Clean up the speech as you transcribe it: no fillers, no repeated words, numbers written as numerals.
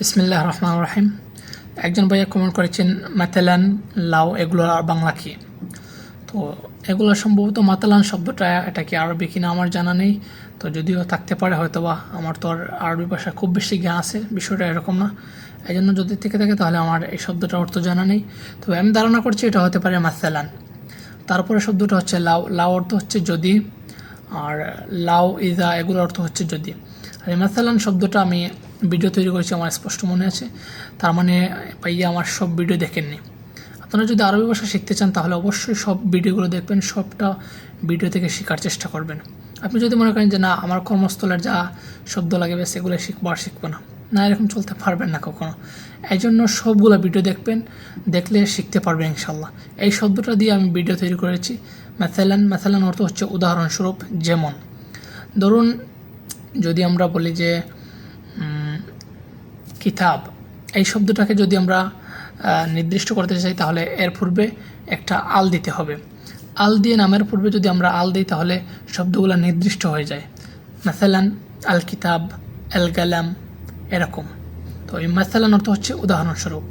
বিসমিল্লাহ রহমান রহিম। একজন ভাইয়া কমেন্ট করেছেন মাতালান, লাউ এগুলোর আর বাংলা কি? তো এগুলো সম্ভবত মাতালান শব্দটা এটা কি আরবি কিনা আমার জানা নেই। তো যদিও থাকতে পারে হয়তোবা, আমার তো আর আরবি ভাষা খুব বেশি জ্ঞান আছে, বিষয়টা এরকম না। এই জন্য যদি থেকে থাকে তাহলে আমার এই শব্দটার অর্থ জানা নেই। তবে আমি ধারণা করছি এটা হতে পারে মাসালান। তারপরে শব্দটা হচ্ছে লাউ। লাউ অর্থ হচ্ছে যদি, আর লাউ ইজা এগুলোর অর্থ হচ্ছে যদি। আর এই মাসালান শব্দটা আমি ভিডিও তৈরি করেছি, আমার স্পষ্ট মনে আছে। তার মানে ভাইয়া আমার সব ভিডিও দেখেননি। আপনারা যদি আরবি ভাষা শিখতে চান তাহলে অবশ্যই সব ভিডিওগুলো দেখবেন, সবটা ভিডিও থেকে শেখার চেষ্টা করবেন। আপনি যদি মনে করেন যে না আমার কর্মস্থলের যা শব্দ লাগবে সেগুলো শিখবো আর শিখবো না, না এরকম চলতে পারবেন না কখনো। এই জন্য সবগুলো ভিডিও দেখবেন, দেখলে শিখতে পারবেন ইনশাল্লাহ। এই শব্দটা দিয়ে আমি ভিডিও তৈরি করেছি। ম্যাথালান, ম্যাথালান অর্থ হচ্ছে উদাহরণস্বরূপ, যেমন ধরুন যদি আমরা বলি যে কিতাব, এই শব্দটাকে যদি আমরা নির্দিষ্ট করতে চাই তাহলে এর পূর্বে একটা আল দিতে হবে। আল দিয়ে নামের পূর্বে যদি আমরা আল দিই তাহলে শব্দগুলো নির্দিষ্ট হয়ে যায়। মাসালান, আল কিতাব, আল কালাম, এরকম। তো এই মাসালান অর্থ হচ্ছে উদাহরণস্বরূপ।